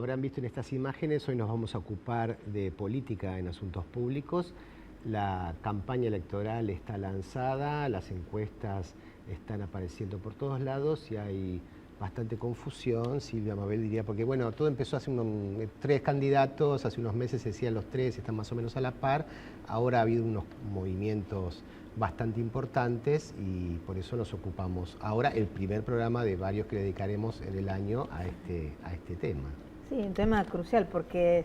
habrán visto en estas imágenes, hoy nos vamos a ocupar de política en asuntos públicos. La campaña electoral está lanzada, las encuestas están apareciendo por todos lados y hay bastante confusión, Silvia Mabel diría, porque bueno, todo empezó hace tres candidatos, hace unos meses se decían los tres, están más o menos a la par, ahora ha habido unos movimientos bastante importantes y por eso nos ocupamos ahora el primer programa de varios que dedicaremos en el año a este tema. Sí, un tema crucial porque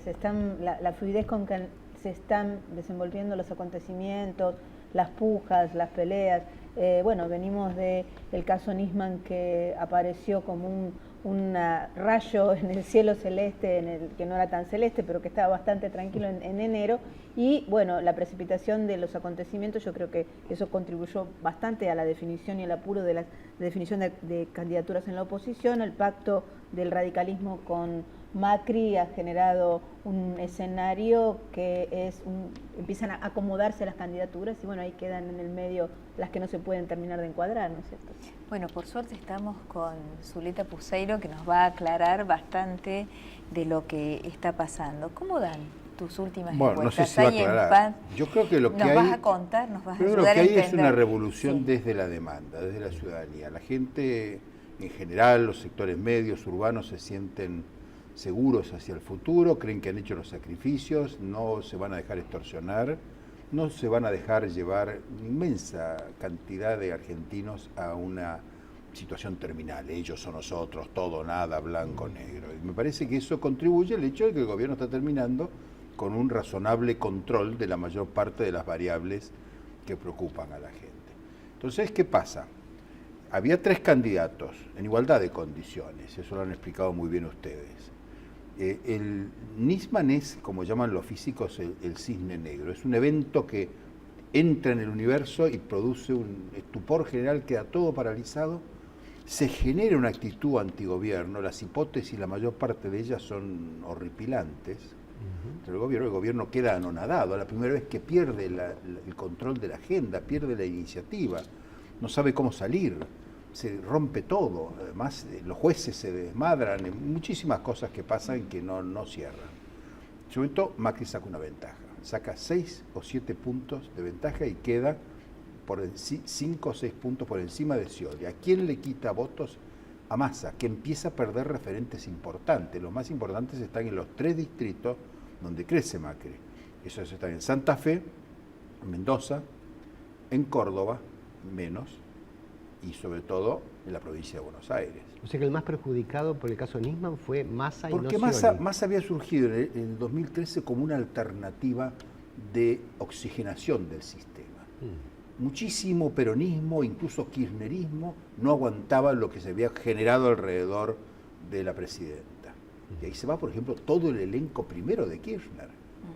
la fluidez con que se están desenvolviendo los acontecimientos, las pujas, las peleas. Bueno, venimos del caso Nisman, que apareció como un rayo en el cielo celeste, que no era tan celeste, pero que estaba bastante tranquilo en enero. Y bueno, la precipitación de los acontecimientos, yo creo que eso contribuyó bastante a la definición y al apuro de la definición de candidaturas en la oposición. El pacto del radicalismo con Macri ha generado un escenario que empiezan a acomodarse las candidaturas y bueno, ahí quedan en el medio las que no se pueden terminar de encuadrar, ¿no es cierto? Bueno, por suerte estamos con Zuleta Puceiro, que nos va a aclarar bastante de lo que está pasando. ¿Cómo dan tus últimas encuestas? No sé si va a aclarar. Yo creo que lo que hay... Nos vas a contar, nos vas a ayudar lo que a hay entender. Es una revolución desde la demanda, desde la ciudadanía. La gente, en general, los sectores medios, urbanos, se sienten seguros hacia el futuro, creen que han hecho los sacrificios, no se van a dejar extorsionar, no se van a dejar llevar inmensa cantidad de argentinos a una situación terminal, ellos o nosotros, todo, nada, blanco, negro. Y me parece que eso contribuye al hecho de que el gobierno está terminando con un razonable control de la mayor parte de las variables que preocupan a la gente. Entonces, ¿qué pasa? Había tres candidatos en igualdad de condiciones, eso lo han explicado muy bien ustedes. El Nisman es, como llaman los físicos, el cisne negro. Es un evento que entra en el universo y produce un estupor general, queda todo paralizado. Se genera una actitud antigobierno, las hipótesis, la mayor parte de ellas son horripilantes. El gobierno queda anonadado, la primera vez que pierde el control de la agenda, pierde la iniciativa, no sabe cómo salir. Se rompe todo, además los jueces se desmadran, muchísimas cosas que pasan que no cierran. En su momento Macri saca una ventaja, saca 6 o 7 puntos de ventaja y queda por 5 o 6 puntos por encima de Scioli. ¿A quién le quita votos? A Massa, que empieza a perder referentes importantes. Los más importantes están en los 3 distritos donde crece Macri. Esos están en Santa Fe, en Mendoza, en Córdoba, menos, y sobre todo en la provincia de Buenos Aires. O sea que el más perjudicado por el caso Nisman fue Massa y no Porque Scioli. Massa había surgido en el 2013 como una alternativa de oxigenación del sistema. Muchísimo peronismo, incluso kirchnerismo, no aguantaba lo que se había generado alrededor de la presidenta. Y ahí se va, por ejemplo, todo el elenco primero de Kirchner,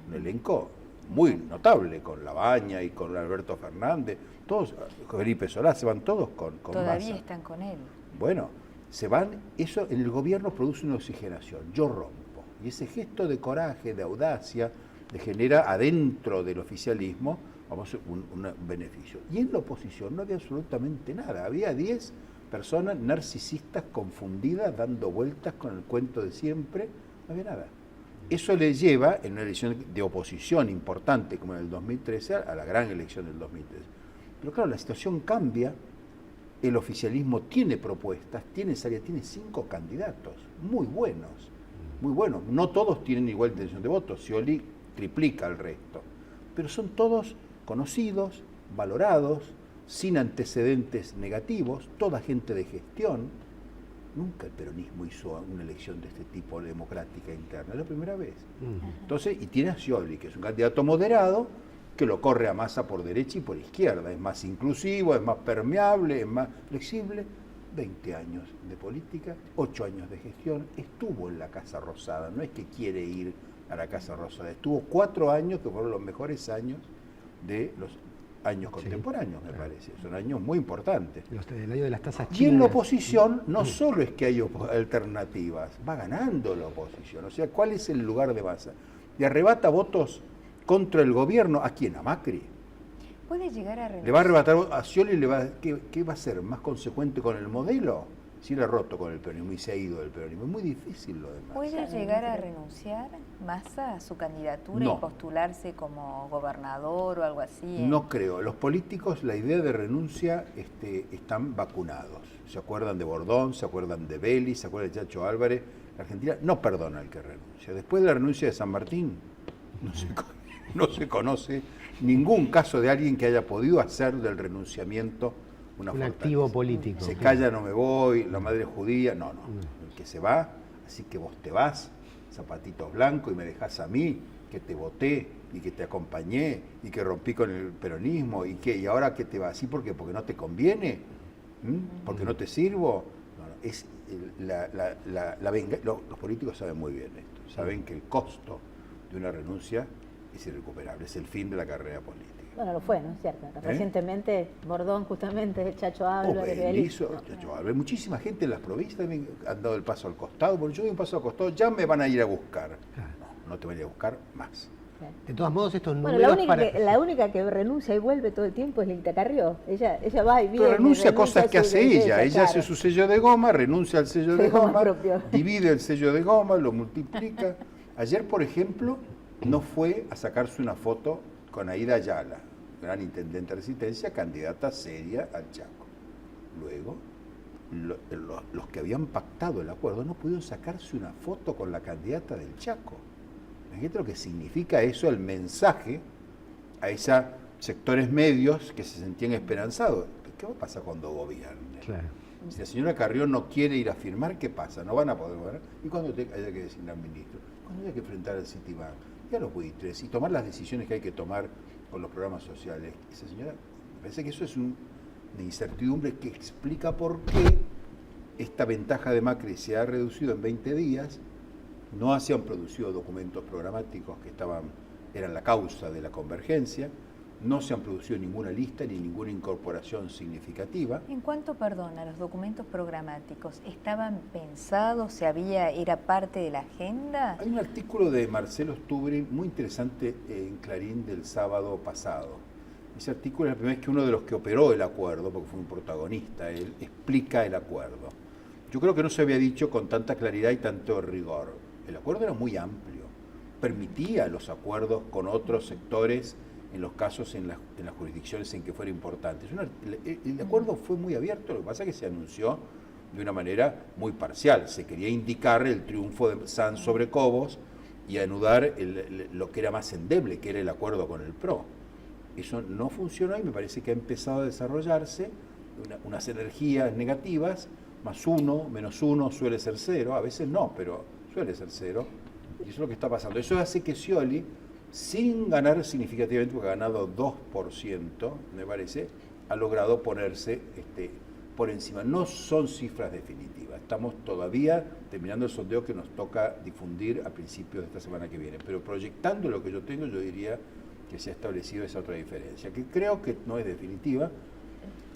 un elenco muy notable, con Labaña y con Alberto Fernández, todos, Felipe Solá, se van todos con Todavía Massa. están con él. Bueno, se van, eso en el gobierno produce una oxigenación, yo rompo. Y ese gesto de coraje, de audacia, le genera adentro del oficialismo, vamos, un beneficio. Y en la oposición no había absolutamente nada, había 10 personas narcisistas confundidas, dando vueltas con el cuento de siempre, no había nada. Eso le lleva, en una elección de oposición importante como en el 2013, a la gran elección del 2013. Pero claro, la situación cambia, el oficialismo tiene propuestas, tiene 5 candidatos, muy buenos, no todos tienen igual intención de voto, Scioli triplica al resto, pero son todos conocidos, valorados, sin antecedentes negativos, toda gente de gestión. Nunca el peronismo hizo una elección de este tipo democrática interna, es la primera vez. Entonces, y tiene a Scioli, que es un candidato moderado, que lo corre a Massa por derecha y por izquierda, es más inclusivo, es más permeable, es más flexible. 20 años de política, 8 años de gestión, estuvo en la Casa Rosada, no es que quiere ir a la Casa Rosada, estuvo 4 años que fueron los mejores años de los años contemporáneos, me parece, son años muy importantes. El año de las tasas chinas. Y en la oposición no solo es que hay alternativas, va ganando la oposición, o sea, ¿cuál es el lugar de Massa? Le arrebata votos contra el gobierno, ¿a quién? ¿A Macri? ¿Puede llegar a renunciar? ¿Le va a arrebatar a Scioli? ¿Qué va a ser? ¿Más consecuente con el modelo? si él ha roto con el peronismo y se ha ido del peronismo, es muy difícil lo demás. ¿Puede llegar a renunciar Massa a su candidatura No. y postularse como gobernador o algo así? No creo. Los políticos, la idea de renuncia, están vacunados. ¿Se acuerdan de Bordón? ¿Se acuerdan de Vélez? ¿Se acuerdan de Chacho Álvarez? La Argentina no perdona al que renuncia. Después de la renuncia de San Martín, no se conoce ningún caso de alguien que haya podido hacer del renunciamiento una Un fortaleza. activo político. Se calla, no me voy, la madre judía, no. El que se va, así que vos te vas, zapatitos blancos, y me dejás a mí, que te voté y que te acompañé y que rompí con el peronismo y ahora que te vas así porque no te conviene, porque no te sirvo. No, es los políticos saben muy bien esto, saben que el costo de una renuncia es irrecuperable, es el fin de la carrera política. Bueno, lo fue, ¿no es cierto? Recientemente, Bordón, justamente, Chacho Álvarez, Vélez. Chacho Álvarez. Muchísima gente en las provincias también han dado el paso al costado. Porque yo doy un paso al costado, ya me van a ir a buscar. No te van a ir a buscar más. De todos modos, estos Bueno, números la única que renuncia y vuelve todo el tiempo es Lilita Carrió. Ella va y viene. Pero renuncia a cosas que hace ella. Ella hace su sello de goma, renuncia al sello de goma, divide el sello de goma, lo multiplica. Ayer, por ejemplo, no fue a sacarse una foto con Aida Ayala, gran intendente de Resistencia, candidata seria al Chaco. Luego, los que habían pactado el acuerdo no pudieron sacarse una foto con la candidata del Chaco. Imagínate lo que significa eso, el mensaje a esos sectores medios que se sentían esperanzados. ¿Qué va a pasar cuando gobierne? Claro. Si la señora Carrió no quiere ir a firmar, ¿qué pasa? No van a poder gobernar. ¿Y cuando haya que designar ministro? Cuando haya que enfrentar al Citibank y a los buitres y tomar las decisiones que hay que tomar con los programas sociales? Esa señora, me parece que eso es una incertidumbre que explica por qué esta ventaja de Macri se ha reducido en 20 días. No se han producido documentos programáticos que eran la causa de la convergencia, no se han producido ninguna lista ni ninguna incorporación significativa. En cuanto, perdón, a los documentos programáticos, ¿estaban pensados, era parte de la agenda? Hay un artículo de Marcelo Stubrin muy interesante en Clarín del sábado pasado. Ese artículo es la primera vez que uno de los que operó el acuerdo, porque fue un protagonista, él explica el acuerdo. Yo creo que no se había dicho con tanta claridad y tanto rigor. El acuerdo era muy amplio, permitía los acuerdos con otros sectores en los casos, en las jurisdicciones en que fuera importante. El acuerdo fue muy abierto, lo que pasa es que se anunció de una manera muy parcial. Se quería indicar el triunfo de Sanz sobre Cobos y anudar lo que era más endeble, que era el acuerdo con el PRO. Eso no funcionó y me parece que ha empezado a desarrollarse unas energías negativas, más uno, menos uno, suele ser cero, a veces no, pero suele ser cero, y eso es lo que está pasando. Eso hace que Scioli, sin ganar significativamente, porque ha ganado 2%, me parece, ha logrado ponerse por encima. No son cifras definitivas, estamos todavía terminando el sondeo que nos toca difundir a principios de esta semana que viene, pero proyectando lo que yo tengo, yo diría que se ha establecido esa otra diferencia, que creo que no es definitiva,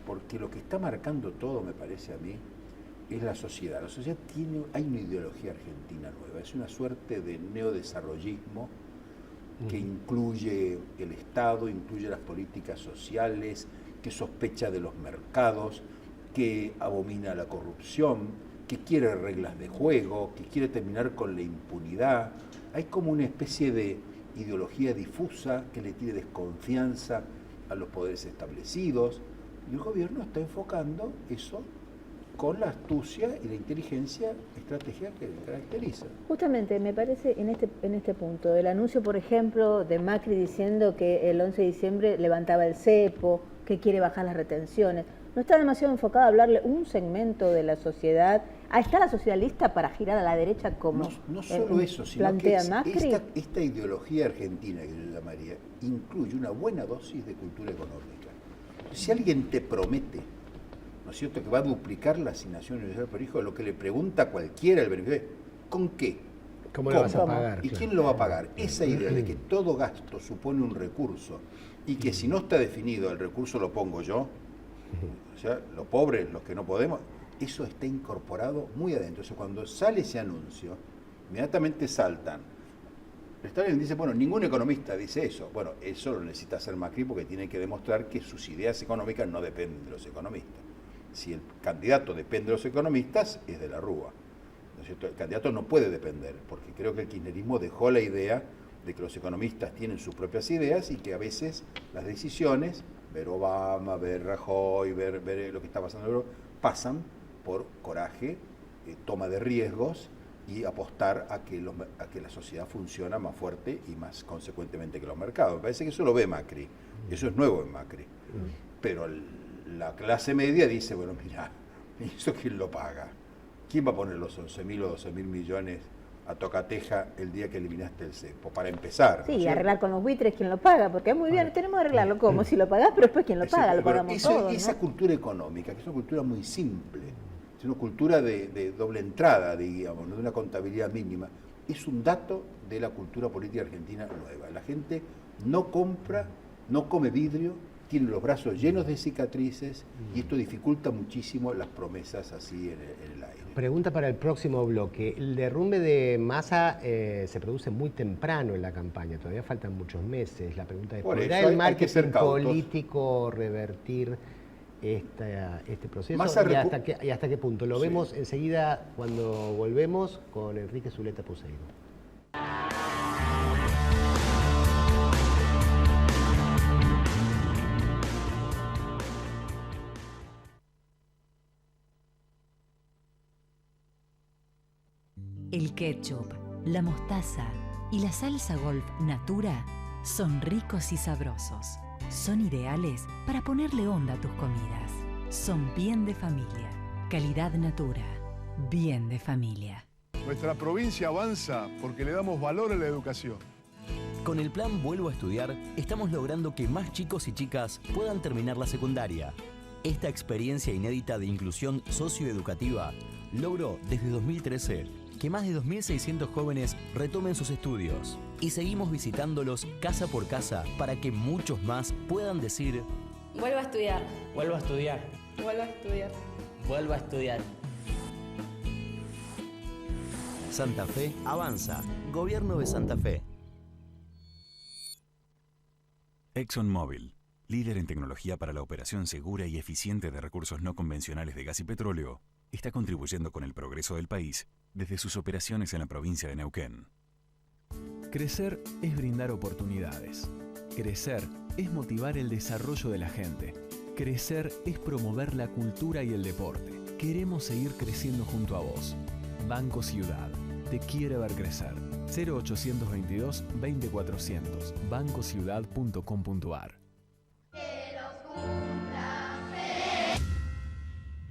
porque lo que está marcando todo, me parece a mí, es la sociedad. La sociedad hay una ideología argentina nueva, es una suerte de neodesarrollismo que incluye el Estado, incluye las políticas sociales, que sospecha de los mercados, que abomina la corrupción, que quiere reglas de juego, que quiere terminar con la impunidad. Hay como una especie de ideología difusa que le tiene desconfianza a los poderes establecidos, y el gobierno está enfocando eso con la astucia y la inteligencia estratégica que le caracteriza. Justamente, me parece en este punto, el anuncio, por ejemplo, de Macri diciendo que el 11 de diciembre levantaba el cepo, que quiere bajar las retenciones, ¿no está demasiado enfocado a hablarle un segmento de la sociedad? ¿Está la sociedad lista para girar a la derecha como no solo eso, sino plantea que Macri? Esta ideología argentina, que yo llamaría, incluye una buena dosis de cultura económica. Si alguien te promete, ¿no es cierto?, que va a duplicar la asignación universal por hijo, lo que le pregunta a cualquiera el beneficiario, ¿con qué? ¿Cómo lo vas a pagar? ¿Y quién lo va a pagar? Esa idea de que todo gasto supone un recurso y que si no está definido el recurso lo pongo yo, o sea, los pobres, los que no podemos, eso está incorporado muy adentro. Entonces, cuando sale ese anuncio, inmediatamente saltan. Stalin dice, bueno, ningún economista dice eso. Bueno, eso lo necesita hacer Macri porque tiene que demostrar que sus ideas económicas no dependen de los economistas. si el candidato depende de los economistas, es de la Rúa. ¿No es cierto? El candidato no puede depender, porque creo que el kirchnerismo dejó la idea de que los economistas tienen sus propias ideas y que a veces las decisiones, ver Obama, ver Rajoy, ver lo que está pasando en Europa, pasan por coraje, toma de riesgos y apostar a que la sociedad funciona más fuerte y más consecuentemente que los mercados. Me parece que eso lo ve Macri, eso es nuevo en Macri. Pero la clase media dice, bueno, mira, ¿eso quién lo paga? ¿Quién va a poner los 11.000 o 12.000 millones a tocateja el día que eliminaste el cepo? Para empezar. Sí, ¿no? arreglar con los buitres quién lo paga, porque es muy bien, tenemos que arreglarlo como, si lo pagás, pero después quién lo paga, lo pagamos todos, ¿no? Esa cultura económica, que es una cultura muy simple, es una cultura de doble entrada, digamos, ¿no? De una contabilidad mínima, es un dato de la cultura política argentina nueva. La gente no compra, no come vidrio, tiene los brazos llenos de cicatrices y esto dificulta muchísimo las promesas así en el aire. Pregunta para el próximo bloque. El derrumbe de Massa se produce muy temprano en la campaña, todavía faltan muchos meses. La pregunta es, ¿podrá el marketing político revertir este proceso? ¿Y hasta qué punto? Lo vemos enseguida cuando volvemos con Enrique Zuleta Puseiro. El ketchup, la mostaza y la salsa Golf Natura son ricos y sabrosos. Son ideales para ponerle onda a tus comidas. Son bien de familia. Calidad Natura. Bien de familia. Nuestra provincia avanza porque le damos valor a la educación. Con el plan Vuelvo a Estudiar, estamos logrando que más chicos y chicas puedan terminar la secundaria. Esta experiencia inédita de inclusión socioeducativa logró desde 2013 que más de 2.600 jóvenes retomen sus estudios. Y seguimos visitándolos casa por casa para que muchos más puedan decir: vuelvo a estudiar. Vuelvo a estudiar. Vuelvo a estudiar. Vuelvo a estudiar. Santa Fe avanza. Gobierno de Santa Fe. ExxonMobil, líder en tecnología para la operación segura y eficiente de recursos no convencionales de gas y petróleo, está contribuyendo con el progreso del país desde sus operaciones en la provincia de Neuquén. Crecer es brindar oportunidades. Crecer es motivar el desarrollo de la gente. Crecer es promover la cultura y el deporte. Queremos seguir creciendo junto a vos. Banco Ciudad. Te quiere ver crecer. 0822-20400. bancociudad.com.ar.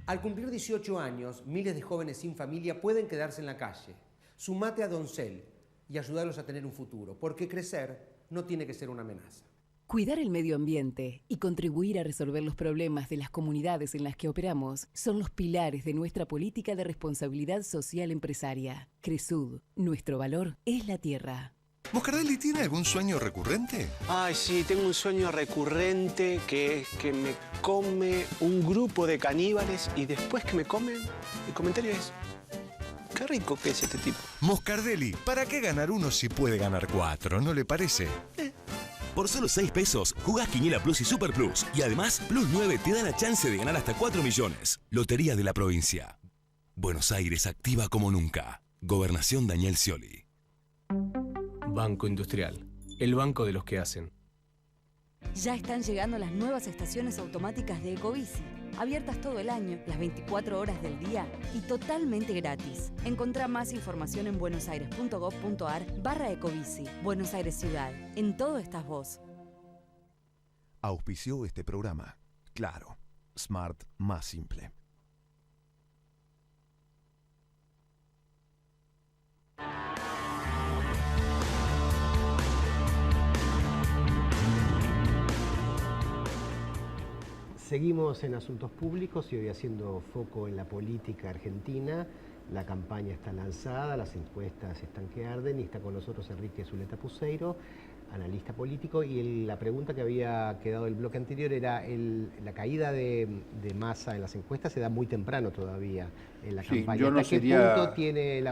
Al cumplir 18 años, miles de jóvenes sin familia pueden quedarse en la calle. Sumate a Doncel y ayudarlos a tener un futuro, porque crecer no tiene que ser una amenaza. Cuidar el medio ambiente y contribuir a resolver los problemas de las comunidades en las que operamos son los pilares de nuestra política de responsabilidad social empresaria. Cresud, nuestro valor es la tierra. ¿Moscardelli tiene algún sueño recurrente? Ay, sí, tengo un sueño recurrente que es que me come un grupo de caníbales y después que me comen, el comentario es: qué rico que es este tipo. Moscardelli, ¿para qué ganar uno si puede ganar 4? ¿No le parece? Por solo 6 pesos, jugás Quiniela Plus y Super Plus. Y además, Plus 9 te da la chance de ganar hasta 4 millones. Lotería de la provincia. Buenos Aires activa como nunca. Gobernación Daniel Scioli. Banco Industrial, el banco de los que hacen. Ya están llegando las nuevas estaciones automáticas de Ecobici, abiertas todo el año, las 24 horas del día y totalmente gratis. Encontrá más información en buenosaires.gov.ar/Ecobici. Buenos Aires Ciudad, en todo estás vos. Auspició este programa. Claro, Smart más simple. Seguimos en Asuntos Públicos y hoy haciendo foco en la política argentina. La campaña está lanzada, las encuestas están que arden y está con nosotros Enrique Zuleta Puseiro, analista político, y la pregunta que había quedado del bloque anterior era la caída de Massa en las encuestas se da muy temprano todavía en la campaña. Yo no ¿Hasta qué punto tiene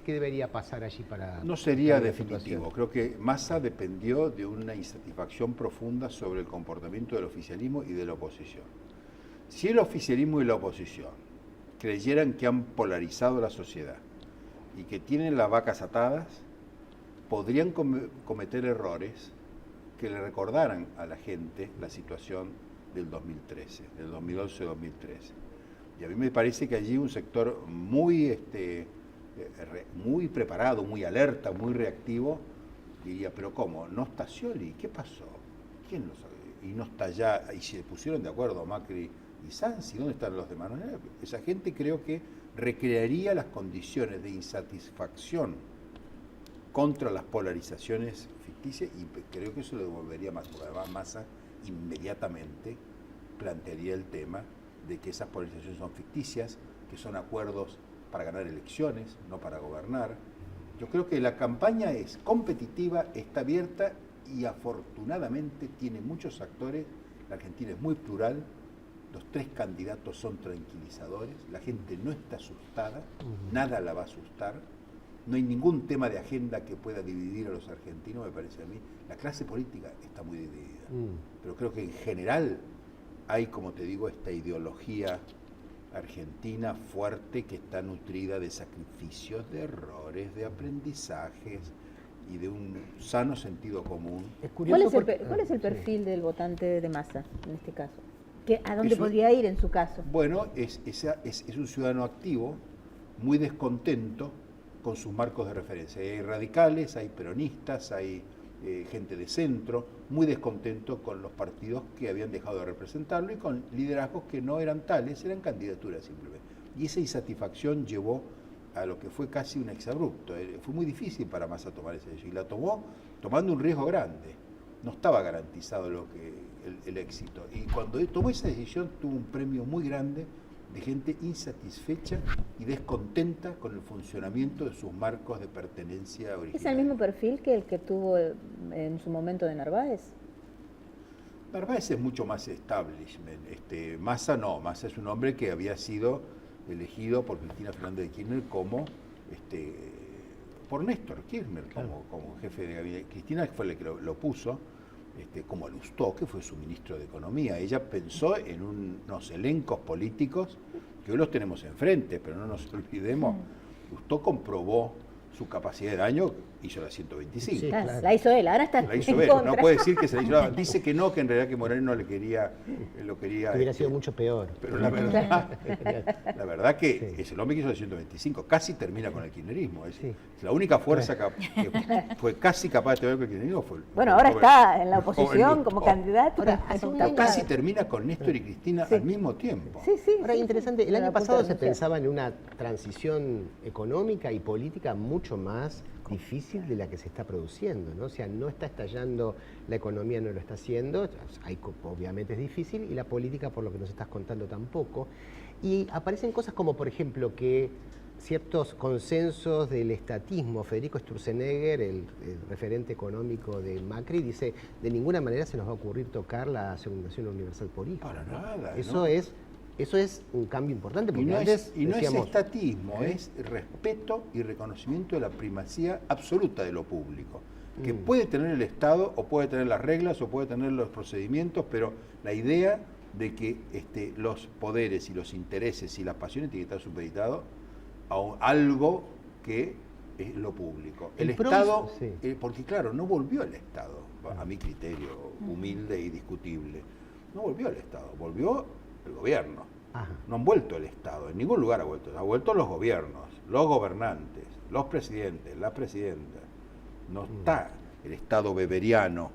qué debería pasar allí para...? No sería definitivo. Creo que Massa dependió de una insatisfacción profunda sobre el comportamiento del oficialismo y de la oposición. Si el oficialismo y la oposición creyeran que han polarizado la sociedad y que tienen las vacas atadas, podrían cometer errores que le recordaran a la gente la situación del 2013, del 2011-2013. Y a mí me parece que allí un sector muy preparado, muy alerta, muy reactivo, diría, pero ¿cómo? ¿No está Scioli? ¿Qué pasó? ¿Quién lo sabe? Y no está ya, y se pusieron de acuerdo Macri y Sansi, ¿dónde están los demás? Esa gente creo que recrearía las condiciones de insatisfacción contra las polarizaciones ficticias y creo que eso lo devolvería más, porque además Massa inmediatamente plantearía el tema de que esas polarizaciones son ficticias, que son acuerdos para ganar elecciones, no para gobernar. Yo creo que la campaña es competitiva, está abierta y afortunadamente tiene muchos actores. La Argentina es muy plural, los 3 candidatos son tranquilizadores, la gente no está asustada, nada la va a asustar, no hay ningún tema de agenda que pueda dividir a los argentinos, me parece a mí. La clase política está muy dividida, pero creo que en general hay, como te digo, esta ideología argentina fuerte que está nutrida de sacrificios, de errores, de aprendizajes y de un sano sentido común. ¿Cuál es el perfil del votante de Massa en este caso? ¿A dónde podría ir en su caso? Bueno, es un ciudadano activo, muy descontento con sus marcos de referencia. Hay radicales, hay peronistas, hay gente de centro, muy descontento con los partidos que habían dejado de representarlo y con liderazgos que no eran tales, eran candidaturas simplemente. Y esa insatisfacción llevó a lo que fue casi un exabrupto. Fue muy difícil para Massa tomar esa decisión y la tomó tomando un riesgo grande. No estaba garantizado el éxito. Y cuando tomó esa decisión tuvo un premio muy grande de gente insatisfecha y descontenta con el funcionamiento de sus marcos de pertenencia original. ¿Es el mismo perfil que el que tuvo en su momento de Narváez? Narváez es mucho más establishment. Massa no, Massa es un hombre que había sido elegido por Cristina Fernández de Kirchner como por Néstor Kirchner como jefe de gabinete. Cristina fue la que lo puso, como Lustó, que fue su ministro de Economía. Ella pensó en unos elencos políticos que hoy los tenemos enfrente, pero no nos olvidemos, Lustó comprobó su capacidad de daño, hizo la 125. Sí, claro. La hizo él, ahora está la hizo él. No puede decir que se la hizo. Dice que no, que en realidad que Moreno lo quería. Hubiera sido mucho peor. Pero la verdad que es el hombre que hizo la 125, casi termina con el kirchnerismo. Es la única fuerza que fue casi capaz de tener con el kirchnerismo fue. Bueno, ahora está en la oposición como candidato. Casi termina con Néstor y Cristina al mismo tiempo. Ahora, interesante, el año pasado se pensaba en una transición económica y política mucho más difícil de la que se está produciendo, ¿no? O sea, no está estallando la economía, no lo está haciendo, obviamente es difícil, y la política, por lo que nos estás contando, tampoco. Y aparecen cosas como, por ejemplo, que ciertos consensos del estatismo, Federico Sturzenegger, el referente económico de Macri, dice, de ninguna manera se nos va a ocurrir tocar la asignación universal por hijo. Para nada. Eso es un cambio importante. Porque no antes es estatismo, es respeto y reconocimiento de la primacía absoluta de lo público, que puede tener el Estado, o puede tener las reglas, o puede tener los procedimientos, pero la idea de que los poderes y los intereses y las pasiones tienen que estar supeditados a algo que es lo público. El Estado, porque claro, no volvió el Estado, a mi criterio humilde y discutible, no volvió el Estado, volvió el gobierno. No han vuelto el Estado, en ningún lugar ha vuelto los gobiernos, los gobernantes, los presidentes, las presidentas. No está el Estado weberiano,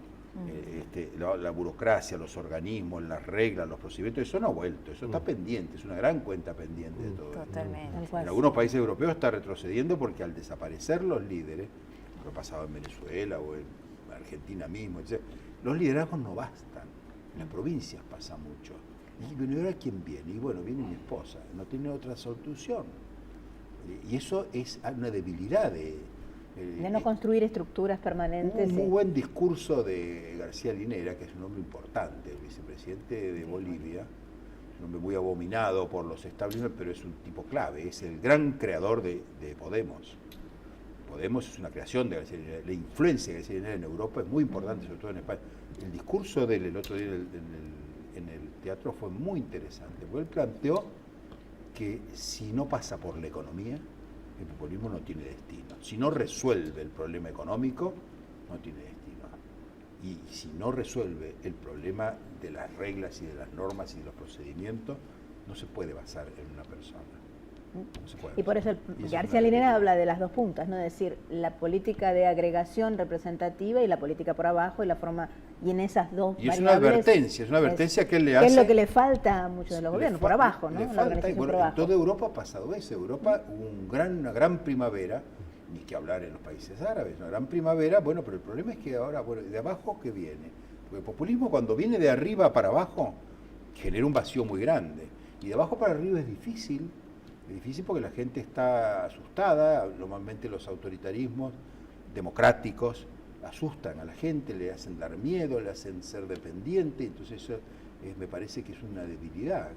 la burocracia, los organismos, las reglas, los procedimientos, eso no ha vuelto, eso está pendiente, es una gran cuenta pendiente de todo. Totalmente. En algunos países europeos está retrocediendo porque al desaparecer los líderes, lo que pasaba en Venezuela o en Argentina mismo, etc., los liderazgos no bastan, en las provincias pasa mucho. Y bueno, ¿y ahora quién viene? Y bueno, viene mi esposa, no tiene otra solución. Y eso es una debilidad de no construir estructuras permanentes. Un muy buen discurso de García Linera, que es un hombre importante, el vicepresidente de Bolivia, un hombre muy abominado por los establishments, pero es un tipo clave, es el gran creador de Podemos. Podemos es una creación de García Linera. La influencia de García Linera en Europa es muy importante, sobre todo en España. El discurso del otro día en el teatro fue muy interesante, porque él planteó que si no pasa por la economía, el populismo no tiene destino. Si no resuelve el problema económico, no tiene destino. Y si no resuelve el problema de las reglas y de las normas y de los procedimientos, no se puede basar en una persona. No se puede y por eso García Linera habla de las dos puntas, ¿no? Es decir, la política de agregación representativa y la política por abajo y la forma, y en esas dos y variables, es una advertencia que él le hace. ¿Qué es lo que le falta a muchos de los gobiernos? Por abajo, ¿no? Le falta, bueno, en toda Europa ha pasado eso. Europa hubo una gran primavera, ni que hablar en los países árabes, una gran primavera, bueno, pero el problema es que ahora, bueno, de abajo ¿qué viene? Porque el populismo cuando viene de arriba para abajo genera un vacío muy grande. Y de abajo para arriba es difícil porque la gente está asustada. Normalmente los autoritarismos democráticos asustan a la gente, le hacen dar miedo, le hacen ser dependiente, entonces eso me parece que es una debilidad,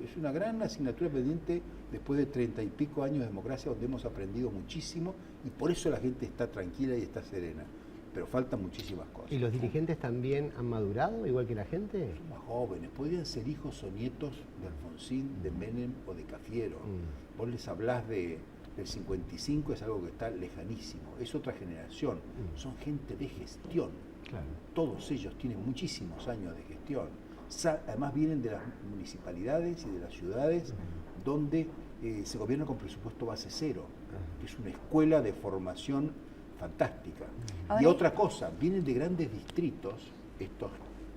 es una gran asignatura pendiente después de 30 y pico años de democracia donde hemos aprendido muchísimo y por eso la gente está tranquila y está serena. Pero faltan muchísimas cosas. ¿Y los dirigentes también han madurado, igual que la gente? Son más jóvenes, podrían ser hijos o nietos de Alfonsín, de Menem o de Cafiero. Vos les hablás del 55, es algo que está lejanísimo, es otra generación, son gente de gestión. Claro. Todos ellos tienen muchísimos años de gestión. Además vienen de las municipalidades y de las ciudades donde se gobierna con presupuesto base cero, que es una escuela de formación fantástica. Ahora, y otra cosa, vienen de grandes distritos estos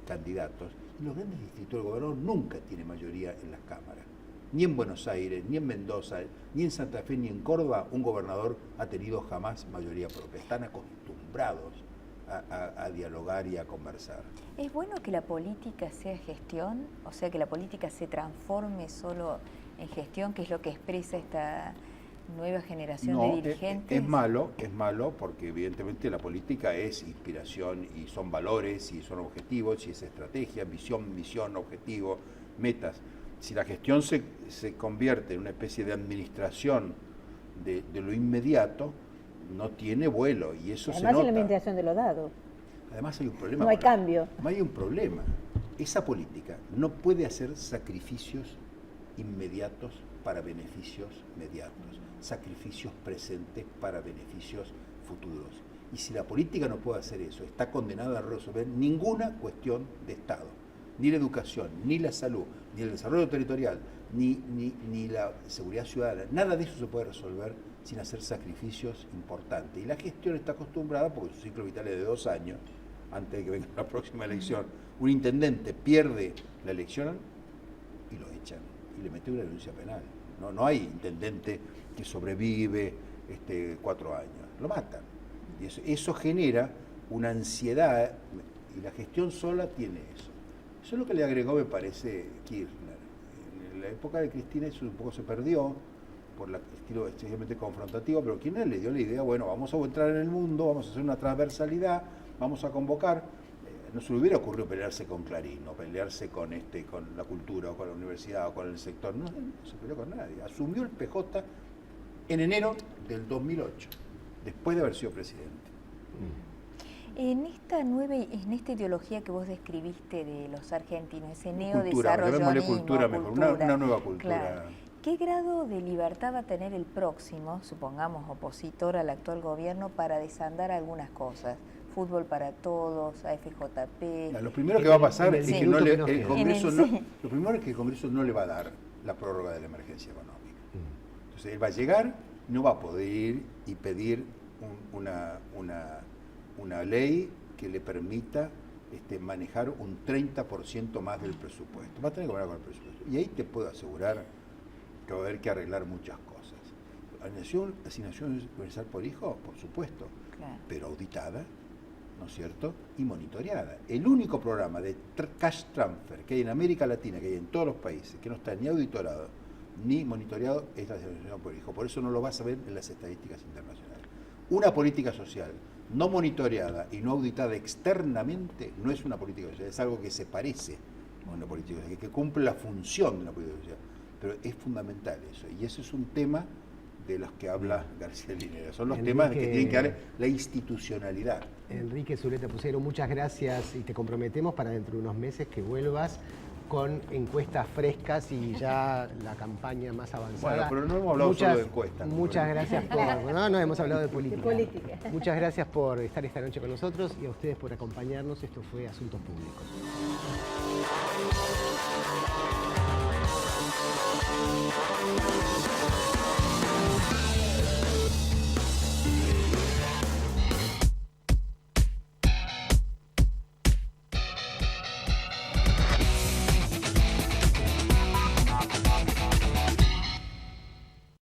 candidatos, y los grandes distritos el gobernador nunca tiene mayoría en las cámaras. Ni en Buenos Aires, ni en Mendoza, ni en Santa Fe, ni en Córdoba, un gobernador ha tenido jamás mayoría propia. Están acostumbrados a dialogar y a conversar. ¿Es bueno que la política sea gestión? O sea, que la política se transforme solo en gestión, que es lo que expresa esta nueva generación de dirigentes. Es malo porque evidentemente la política es inspiración y son valores y son objetivos y es estrategia, visión, objetivo, metas. Si la gestión se convierte en una especie de administración de lo inmediato, no tiene vuelo y eso se nota. Además es la administración de lo dado. Además hay un problema. No hay cambio. Hay un problema. Esa política no puede hacer sacrificios inmediatos para beneficios mediatos, sacrificios presentes para beneficios futuros. Y si la política no puede hacer eso, está condenada a resolver ninguna cuestión de Estado, ni la educación, ni la salud, ni el desarrollo territorial, ni la seguridad ciudadana. Nada de eso se puede resolver sin hacer sacrificios importantes. Y la gestión está acostumbrada, porque su ciclo vital es de 2 años, antes de que venga la próxima elección, un intendente pierde la elección y lo echan, y le mete una denuncia penal. No hay intendente que sobrevive 4 años, lo matan. Y eso genera una ansiedad, y la gestión sola tiene eso. Eso es lo que le agregó, me parece, Kirchner. En la época de Cristina eso un poco se perdió, por el estilo excesivamente confrontativo, pero Kirchner le dio la idea, bueno, vamos a entrar en el mundo, vamos a hacer una transversalidad, vamos a convocar. No se le hubiera ocurrido pelearse con Clarín, o pelearse con la cultura, o con la universidad, o con el sector. No se peleó con nadie. Asumió el PJ en enero del 2008, después de haber sido presidente. En esta ideología que vos describiste de los argentinos, ese neodesarrollismo, cultura mejor, una nueva cultura. Claro. ¿Qué grado de libertad va a tener el próximo, supongamos opositor al actual gobierno, para desandar algunas cosas? Fútbol para todos, AFJP. Lo primero que va a pasar es que el Congreso no le va a dar la prórroga de la emergencia económica. Entonces él va a llegar, no va a poder ir y pedir una ley que le permita manejar un 30% más del presupuesto. Va a tener que hablar con el presupuesto. Y ahí te puedo asegurar que va a haber que arreglar muchas cosas. Asignación universal por hijo, por supuesto, claro, pero auditada, ¿no es cierto?, y monitoreada. El único programa de cash transfer que hay en América Latina, que hay en todos los países, que no está ni auditorado ni monitoreado, es la asignación por hijo. Por eso no lo vas a ver en las estadísticas internacionales. Una política social no monitoreada y no auditada externamente no es una política social, es algo que se parece a una política social, que cumple la función de una política social. Pero es fundamental eso, y ese es un tema de los que habla García Linera. Son los temas que tienen que dar la institucionalidad. Enrique Zuleta Pucero, muchas gracias y te comprometemos para dentro de unos meses que vuelvas con encuestas frescas y ya la campaña más avanzada. Bueno, pero no hemos hablado solo de encuestas. Muchas gracias por... No hemos hablado de política. De política. Muchas gracias por estar esta noche con nosotros y a ustedes por acompañarnos. Esto fue Asuntos Públicos.